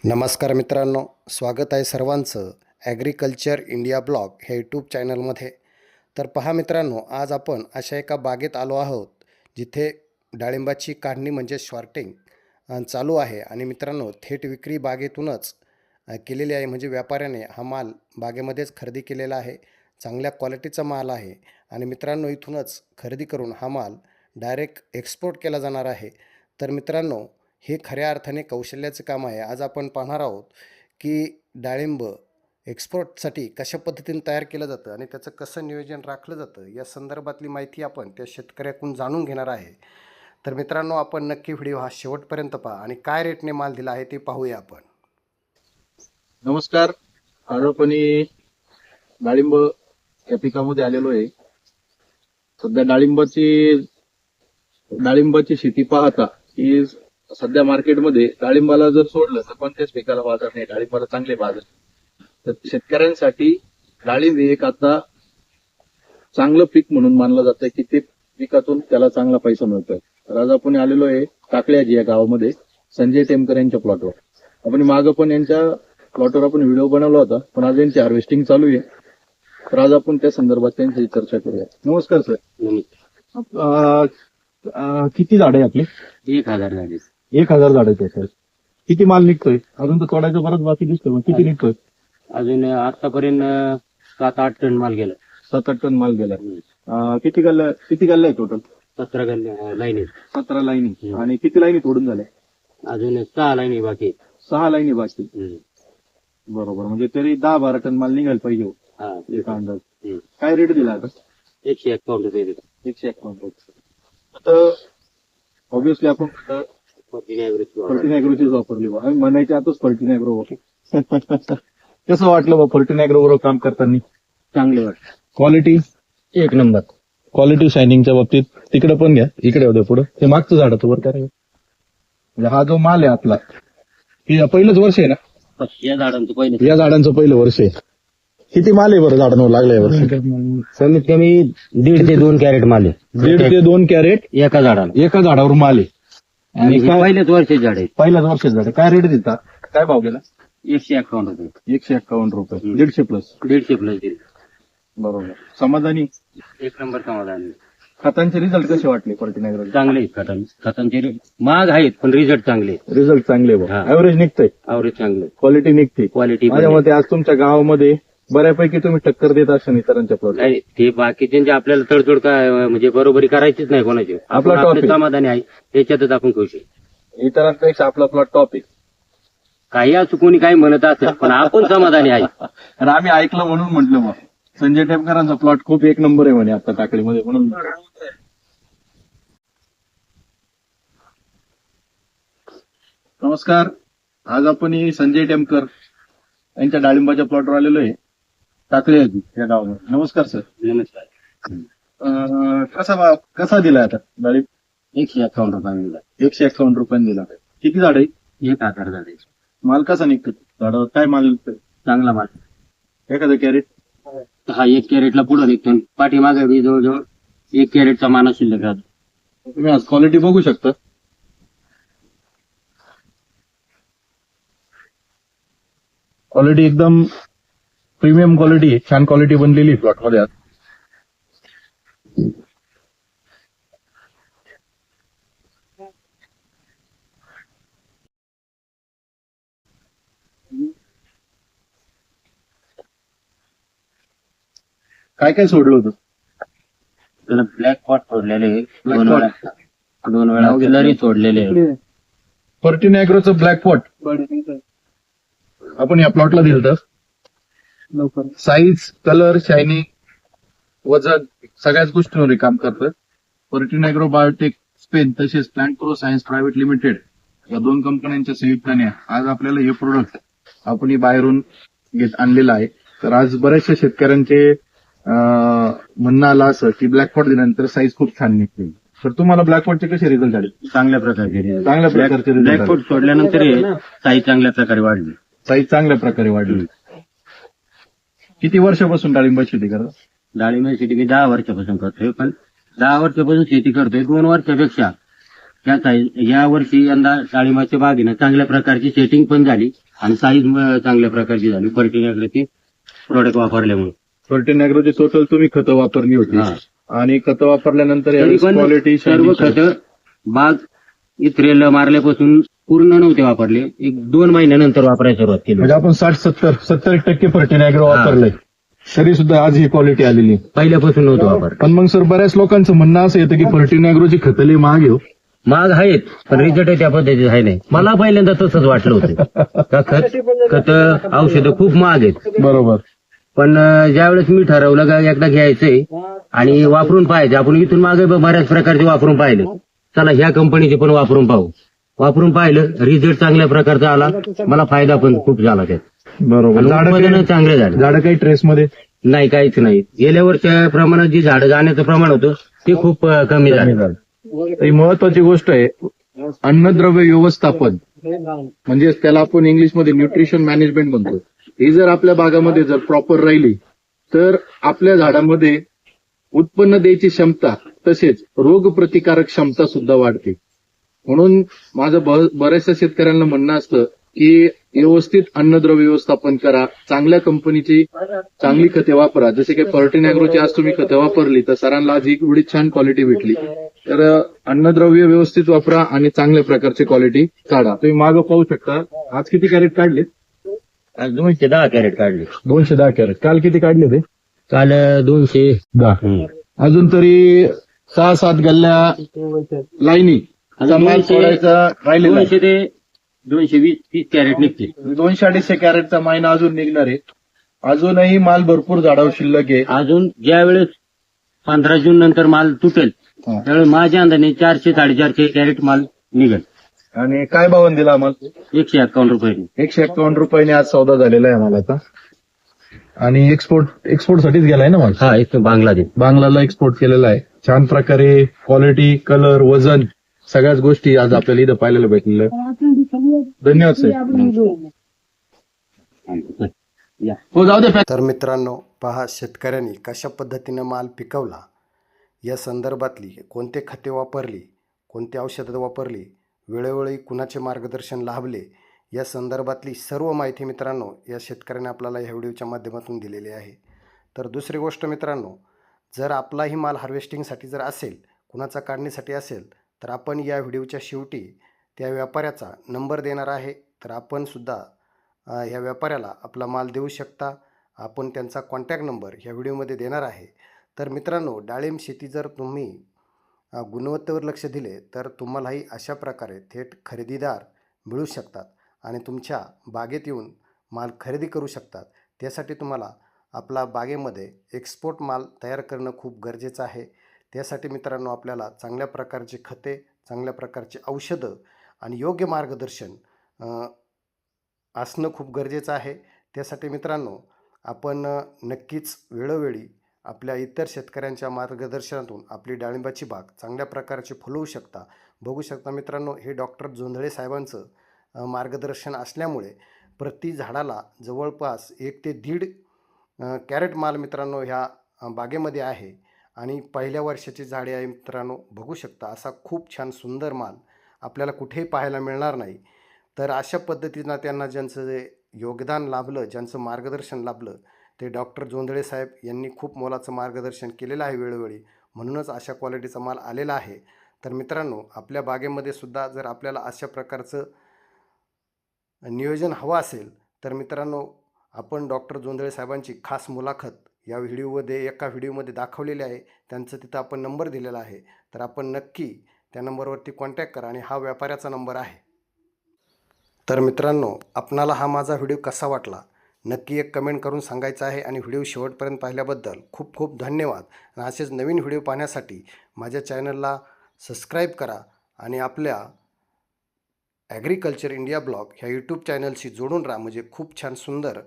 नमस्कार मित्रांनो, स्वागत आहे सर्वांचं ॲग्रिकल्चर इंडिया ब्लॉग ह्या यूट्यूब चॅनलमध्ये. तर पहा मित्रांनो, आज आपण अशा एका बागेत आलो आहोत जिथे डाळिंबाची काढणी म्हणजे शॉर्टिंग चालू आहे. आणि मित्रांनो, थेट विक्री बागेतूनच केलेली आहे. म्हणजे व्यापाऱ्याने हा माल बागेमध्येच खरेदी केलेला आहे. चांगल्या क्वालिटीचा माल आहे आणि मित्रांनो, इथूनच खरेदी करून हा माल डायरेक्ट एक्सपोर्ट केला जाणार आहे. तर मित्रांनो, हे खऱ्या अर्थाने कौशल्याचं काम आहे. आज आपण पाहणार आहोत की डाळिंब एक्सपोर्टसाठी कशा पद्धतीने तयार केलं जातं आणि त्याचं कसं नियोजन राखलं जातं, या संदर्भातली माहिती आपण त्या शेतकऱ्याकडून जाणून घेणार आहे. तर मित्रांनो, आपण नक्की व्हिडिओ हा शेवटपर्यंत पहा आणि काय रेटने माल दिला आहे ते पाहूया आपण. नमस्कार. आज आपण डाळिंब या पिकामध्ये आलेलो आहे. सध्या डाळिंबाची शेती पाहता की सध्या मार्केटमध्ये डाळिंबाला जर सोडलं तर कोणत्याच पिकाला बाजार नाही. डाळिंबाला चांगले बाजार. तर शेतकऱ्यांसाठी डाळिंब हे एक आता चांगलं पीक म्हणून मानलं जातं की ते पिकातून त्याला चांगला पैसा मिळतोय. तर आज आपण आलेलो आहे टाकळ्याजी या गावामध्ये संजय टेमकर यांच्या प्लॉटवर. आपण मागं पण यांच्या प्लॉटवर आपण व्हिडिओ बनवला होता, पण आज यांची हार्वेस्टिंग चालू आहे. तर आज आपण त्या संदर्भात त्यांची चर्चा करूया. नमस्कार सर. किती झाड आहे आपले? 1000 झाले. 1000 झाड आहेत सर. किती माल निघतोय? अजून तर तोडायचं बरंच बाकी दिसतोय. मग किती निघतोय? अजून आतापर्यंत 7-8 टन माल गेला. 7-8 टन माल गेला. किती गल्ल्या आहे टोटल? 17 गल्ल्या लाईनी. 17 लाईनी. आणि किती लाईनी तोडून झाल्या? अजून 6 लाईनी बाकी. 6 लाईनी बाकी. बरोबर. म्हणजे तरी 10-12 टन माल निघायला पाहिजे. एक अंदाज. काय रेट दिला आता? 151 रुपये दिला. 151 रुपये. आता ऑब्व्हियसली आपण फर्टिनायग्रोचीच वापरली बा. आम्ही म्हणायचे आताच फर्टिनायग्रो. कसं वाटलं बा फर्टिनायग्रो बरोबर काम करताना? चांगले वाटत. क्वालिटी एक नंबर. क्वालिटी शायनिंगच्या बाबतीत तिकडे पण घ्या, इकडे होते पुढे. ते मागचं झाडाचं वर काय म्हणजे हा जो माल आहे आपला, हे पहिलंच वर्ष आहे ना? या झाडांचं पहिलं. या झाडांचं पहिलं वर्ष आहे. किती माल आहे बरं झाडांवर लागल्या वर्षी? कमीत कमी 1.5 ते 2 कॅरेट माल आहे. 1.5 ते 2 कॅरेट एका झाडाला. एका झाडावर माल आहे. आणि पहिल्याच वर्षी झाड आहे. पहिल्याच वर्षाचं झाड आहे. काय रेट देता? काय भाव गेला? 151 रुपये. 151 रुपये. 150 प्लस. 150 प्लस दिले. बरोबर. समाधानी? एक नंबर समाधान. खतांचे रिझल्ट कसे वाटले फर्टिनायग्रो? चांगले आहेत खतांचे महाग आहेत पण रिझल्ट चांगले. रिझल्ट चांगले बघ. ऍव्हरेज निघतंय. ऍव्हरेज चांगले. क्वालिटी निघते. क्वालिटी माझ्या मते आज तुमच्या गावामध्ये बऱ्यापैकी तुम्ही टक्कर देत असाल इतरांच्या प्लॉट. नाही, ते बाकीचे आपल्याला तडजोड काय म्हणजे बरोबरी करायचीच नाही कोणाची. आपला आपले topic. समाधानी आहे त्याच्यातच आपण खुश आहे. इतरांपेक्षा आपला प्लॉट टॉप आहे. काही असं कोणी काही म्हणत असेल पण आपण समाधानी आहे. आणि आम्ही ऐकलं म्हणून म्हटलं मग संजय टेमकरांचा प्लॉट खूप एक नंबर आहे म्हणे आता टाकळीमध्ये म्हणून. नमस्कार. आज आपण संजय टेमकर यांच्या डाळिंबाच्या प्लॉटवर आलेलो आहे टाकळी या गावामध्ये. नमस्कार सर. नमस्कार. कसा दिला आता डाळिंब? 151 रुपये दिला. 151 रुपयांनी दिला. किती झाड आहे? 1000 झाले. माल कसा निघतो झाडावर? काय माल निघतोय? चांगला माल. एखादं कॅरेट? हा 1 कॅरेटला पुढे निघतो. पाठीमागे बी जवळजवळ 1 कॅरेटचा माल शिल्लक राहतो. तुम्ही आज क्वालिटी बघू शकता. क्वालिटी एकदम प्रीमियम क्वालिटी आहे. छान क्वालिटी बनलेली प्लॉट मध्ये आज. काय काय सोडलं होतं? त्याला ब्लॅक पॉट सोडलेले. Black pot. 2 वेळा किलरी सोडलेले. फर्टिनायग्रोचं ब्लॅक पॉट आपण या प्लॉटला दिलं तर साईज, कलर, शायनिंग, वजन सगळ्याच गोष्टींवर काम करतं. फर्टिनायग्रो, बायोटेक स्पेन तसेच plant pro science private limited या 2 कंपन्यांच्या संयुक्ताने आज आपल्याला हे प्रोडक्ट आपण बाहेरून आणलेलं आहे. तर आज बऱ्याचशा शेतकऱ्यांचे म्हणणं आलं असं की ब्लॅक पॉट दिल्यानंतर साईज खूप छान निघते. तर तुम्हाला ब्लॅक पॉटचे कसे रिझल्ट झाले? चांगल्या प्रकारचे. चांगल्या प्रकारचे ब्लॅक पॉट सोडल्यानंतर साईज चांगल्या प्रकारे वाढली. साईज चांगल्या प्रकारे वाढली. किती वर्षापासून डाळिंब शेती करता? डाळिंब शेती मी 10 वर्षापासून करतोय. पण 10 वर्षापासून शेती करतोय. 2 वर्षापेक्षा या वर्षी यंदा डाळिंबाच्या बागेनं चांगल्या प्रकारची सेटिंग पण झाली आणि साईज चांगल्या प्रकारची झाली फर्टिलायझरची प्रोडक्ट वापरल्यामुळे. फर्टिन ॲग्रोची टोटल तुम्ही खतं वापरली होती हा. आणि खतं वापरल्यानंतर तरी पण क्वालिटी सर्व खतं बाग इथरेल मारल्यापासून पूर्ण नव्हते वापरले, 1-2 महिन्यानंतर वापरायला सुरुवात केली. म्हणजे आपण 60-70% फर्टिन ॲग्रो हा. वापरलंय, तरी सुद्धा आज ही क्वालिटी आलेली. पहिल्यापासून नव्हतं वापर. पण मग सर बऱ्याच लोकांचं म्हणणं असं येतं की फर्टिन ॲग्रोची खतं लई महाग आहे हो. महाग आहेत पण रिझल्ट त्या पद्धतीचे आहे नाही. मला पहिल्यांदा तसंच वाटलं होतं का खत औषधं खूप महाग आहेत. बरोबर. पण ज्यावेळेस मी ठरवलं का एकदा घ्यायचंय आणि वापरून पाहायचं, आपण इथून मागे बऱ्याच प्रकारचे वापरून पाहिले, चला ह्या कंपनीचे पण वापरून पाहू. वापरून पाहिलं, रिझल्ट चांगल्या प्रकारचा आला, मला फायदा पण खूप झाला त्यात. बरोबर. उत्पादन चांगले झाले. झाडं काही ट्रेसमध्ये नाही, काहीच नाही. गेल्या वर्षाच्या प्रमाणात जी झाडं जाण्याचं प्रमाण होतं ते खूप कमी झालं. ही महत्वाची गोष्ट आहे, अन्नद्रव्य व्यवस्थापन, म्हणजे त्याला आपण इंग्लिशमध्ये न्यूट्रिशन मॅनेजमेंट म्हणतो. ही जर आपल्या बागामध्ये जर प्रॉपर राहिली तर आपल्या झाडामध्ये उत्पन्न द्यायची क्षमता तसेच रोग प्रतिकारक क्षमता सुद्धा वाढते. म्हणून माझं बऱ्याचशा शेतकऱ्यांना म्हणणं असतं की व्यवस्थित अन्नद्रव्य व्यवस्थापन करा, चांगल्या कंपनीची चांगली खते वापरा. जसे की फर्टिन ॲग्रोची आज तुम्ही खतं वापरली तर सरांना आज ही एवढी छान क्वालिटी भेटली. तर अन्नद्रव्य व्यवस्थित वापरा आणि चांगल्या प्रकारची क्वालिटी काढा. तुम्ही मागं पाहू शकता, आज किती कॅरेट काढले? आज 210 कॅरेट काढले. 210 कॅरेट. काल किती काढले ते? काल 210. अजून तरी 6-7 गल्ल्या लाईनी माल सोडायचा राहिलेला आहे. 200 ते 220-30 कॅरेट निघते. 200-250 कॅरेटचा महिना अजून निघणार आहे. अजूनही माल भरपूर झाडावर शिल्लक आहे. अजून ज्या वेळेस 15 जून नंतर माल तुटेल त्यावेळेस माझ्या अंदाने 400-450 कॅरेट माल निघेल. आणि काय भावाने दिला माल? 151 रुपये. 151 रुपयाने आज सौदा झालेला आहे मालाचा. आणि एक्सपोर्टसाठीच गेलाय ना माल? हा, एक बांगलादेश. बांगलाला एक्सपोर्ट केलेला आहे. छान प्रकारे क्वालिटी, कलर, वजन सगळ्याच गोष्टी आज आपल्याला इथं पाहायला भेटलेल्या आहेत. धन्यवाद साहेब. हो, जाऊ दे. तर मित्रांनो, पहा शेतकऱ्यांनी कशा पद्धतीनं माल पिकवला, या संदर्भातली कोणते खते वापरली, कोणती औषधं वापरली, वेळोवेळी कुणाचे मार्गदर्शन लाभले, या संदर्भातली सर्व माहिती मित्रांनो या शेतकऱ्याने आपल्याला ह्या व्हिडिओच्या माध्यमातून दिलेली आहे. तर दुसरी गोष्ट मित्रांनो, जर आपलाही माल हार्वेस्टिंगसाठी जर असेल, कुणाचा काढणीसाठी असेल, तर आपण या व्हिडिओच्या शेवटी त्या व्यापाऱ्याचा नंबर देणार आहे. तर आपण सुद्धा ह्या व्यापाऱ्याला आपला माल देऊ शकता. आपण त्यांचा कॉन्टॅक्ट नंबर ह्या व्हिडिओमध्ये देणार आहे. तर मित्रांनो, डाळिंब शेती जर तुम्ही गुणवत्तेवर लक्ष दिले तर तुम्हालाही अशा प्रकारे थेट खरेदीदार मिळू शकतात आणि तुमच्या बागेत येऊन माल खरेदी करू शकतात. त्यासाठी तुम्हाला आपला बागेमध्ये एक्सपोर्ट माल तयार करणं खूप गरजेचं आहे. त्यासाठी मित्रांनो आपल्याला चांगल्या प्रकारची खते, चांगल्या प्रकारची औषधं आणि योग्य मार्गदर्शन असणं खूप गरजेचं आहे. त्यासाठी मित्रांनो आपण नक्कीच वेळोवेळी आपल्या इतर शेतकऱ्यांच्या मार्गदर्शनातून आपली डाळिंबाची बाग चांगल्या प्रकारची फुलवू शकता. बघू शकता मित्रांनो, हे डॉक्टर जोंधळे साहेबांचं मार्गदर्शन असल्यामुळे प्रति झाडाला जवळपास 1 ते 1.5 कॅरेट माल मित्रांनो ह्या बागेमध्ये आहे. आणि पहिल्या वर्षाची झाडे आहे मित्रांनो, बघू शकता असा खूप छान सुंदर माल आपल्याला कुठेही पाहायला मिळणार नाही. तर अशा पद्धतीनं त्यांना ज्यांचं जे योगदान लाभलं, ज्यांचं मार्गदर्शन लाभलं, ते डॉक्टर जोंधळे साहेब यांनी खूप मोलाचं मार्गदर्शन केलेलं आहे वेळोवेळी, म्हणूनच अशा क्वालिटीचा माल आलेला आहे. तर मित्रांनो, आपल्या बागेमध्ये सुद्धा जर आपल्याला अशा प्रकारचं नियोजन हवं असेल तर मित्रांनो आपण डॉक्टर जोंधळे साहेबांची खास मुलाखत या एका व्हिडिओमध्ये दाखवलेली आहे. त्यांचं तिथं आपण नंबर दिलेला आहे. तर आपण नक्की त्या नंबरवरती कॉन्टॅक्ट करा आणि हा व्यापाऱ्याचा नंबर आहे. तर मित्रांनो, आपणाला हा माझा व्हिडिओ कसा वाटला नक्की एक कमेंट करून सांगायचं आहे. आणि व्हिडिओ शेवटपर्यंत पाहिल्याबद्दल खूप खूप धन्यवाद. आणि असेच नवीन व्हिडिओ पाहण्यासाठी माझ्या चॅनलला सबस्क्राईब करा आणि आपल्या ॲग्रिकल्चर इंडिया ब्लॉग ह्या यूट्यूब चॅनलशी जोडून राहा. म्हणजे खूप छान सुंदर